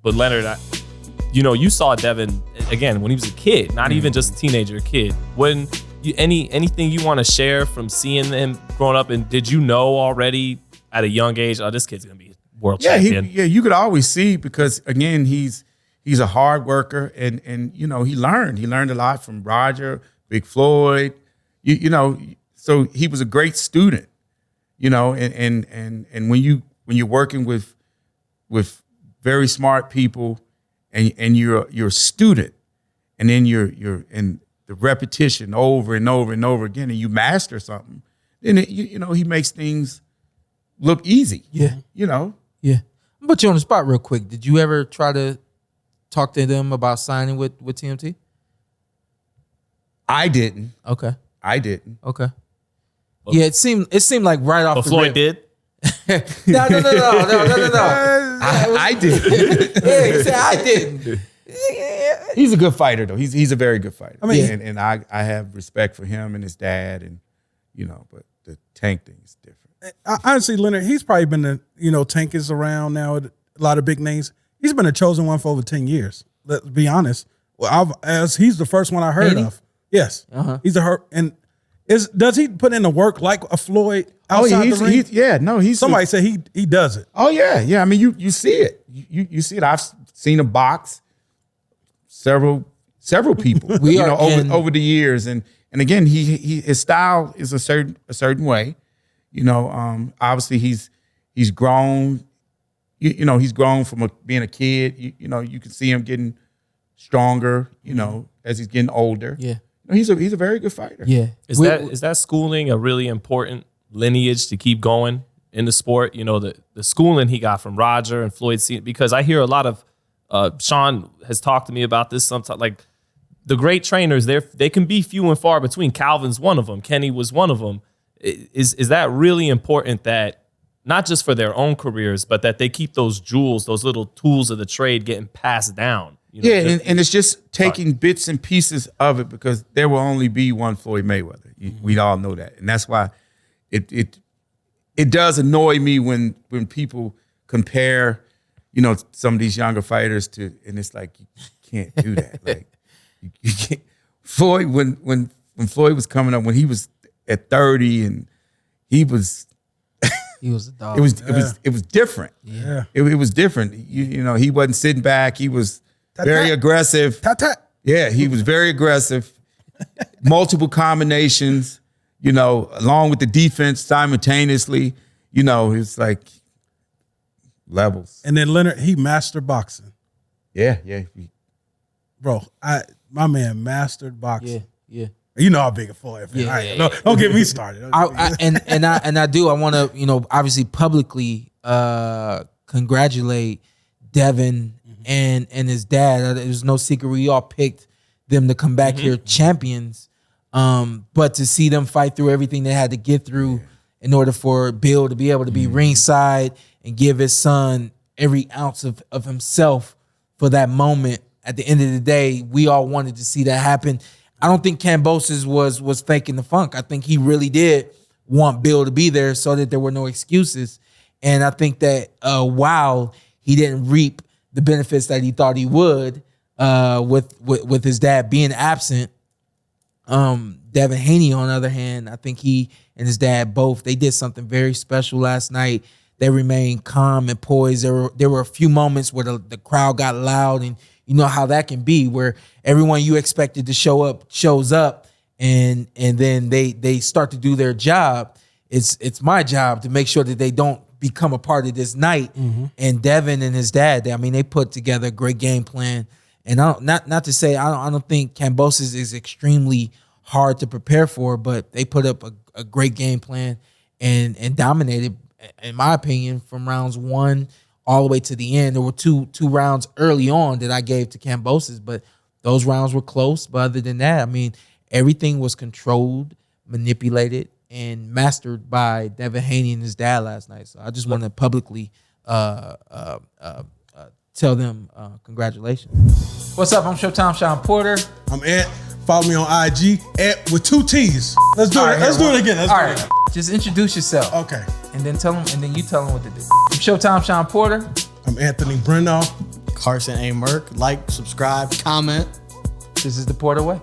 But Leonard, you saw Devin again when he was a kid, not even just a teenager, a kid. When anything you want to share from seeing him growing up, and did you know already at a young age, oh, this kid's gonna be a world champion? You could always see, because again, he's a hard worker, and he learned a lot from Roger, Big Floyd, so he was a great student, and when you're working with very smart people, and you're a student, and then you're in the repetition over and over and over again, and you master something, then he makes things look easy. Yeah. Yeah. I'm gonna put you on the spot real quick. Did you ever try to talk to them about signing with TMT? I didn't. Okay. I didn't. Okay. Yeah, it seemed like right off the Floyd did. No. I didn't. Yeah, he said I didn't. He's a good fighter, though. He's a very good fighter. I mean, and I have respect for him and his dad, and but the Tank thing is different. Honestly, Leonard, he's probably been Tank is around now with a lot of big names. He's been a chosen one for over 10 years. Let's be honest. Well, as he's the first one I heard Haney? of. Yes, he's and does he put in the work like a Floyd outside the ring? He's Somebody said he does it. Oh yeah. I mean, you see it. You see it. I've seen a box several people. Over the years, and again, his style is a certain way. Obviously he's grown. He's grown from being a kid. You can see him getting stronger. As he's getting older. Yeah. He's a very good fighter. Yeah. Is that schooling a really important lineage to keep going in the sport? The schooling he got from Roger and Floyd, because I hear a lot of Shawn has talked to me about this sometimes. Like the great trainers, they can be few and far between. Calvin's one of them. Kenny was one of them. Is that really important, that not just for their own careers, but that they keep those jewels, those little tools of the trade getting passed down? And it's just taking bits and pieces of it, because there will only be one Floyd Mayweather. We all know that, and that's why it does annoy me when people compare, some of these younger fighters to, and it's like you can't do that. Like you can't. Floyd, when Floyd was coming up, when he was at 30, and he was a dog. It was different. Yeah, it was different. He wasn't sitting back. He was very aggressive. Yeah, he was very aggressive. Multiple combinations, along with the defense simultaneously. It's like levels. And then Leonard, he mastered boxing. Yeah. Bro, my man mastered boxing. Yeah. You know how big a Floyd fan I am. No, don't get me started. I do. I want to, obviously publicly congratulate Devin and his dad. There's no secret we all picked them to come back here champions. But to see them fight through everything they had to get through in order for Bill to be able to be ringside and give his son every ounce of himself for that moment. At the end of the day, we all wanted to see that happen. I don't think Kambosos was faking the funk. I think he really did want Bill to be there so that there were no excuses. And I think that while he didn't reap the benefits that he thought he would with his dad being absent, Devin Haney, on the other hand, I think he and his dad they did something very special last night. They remained calm and poised. There were a few moments where the crowd got loud, and you know how that can be, where everyone you expected to show up shows up, and then they start to do their job. It's my job to make sure that they don't become a part of this night. And Devin and his dad, they put together a great game plan. And not to say I don't think Kambosos is extremely hard to prepare for, but they put up a great game plan and dominated, in my opinion, from rounds 1 all the way to the end. There were two rounds early on that I gave to Kambosos, but those rounds were close. But other than that, everything was controlled, manipulated, and mastered by Devin Haney and his dad last night. So I just want to publicly tell them congratulations. What's up? I'm Showtime Shawn Porter. I'm Ant. Follow me on IG, Ant with 2 T's. Let's do it. Let's do it again. Just introduce yourself. Okay. And then you tell them what to do. I'm Showtime Shawn Porter. I'm Anthony Brenagh. Carson A. Merk. Like, subscribe, comment. This is the Porter Way.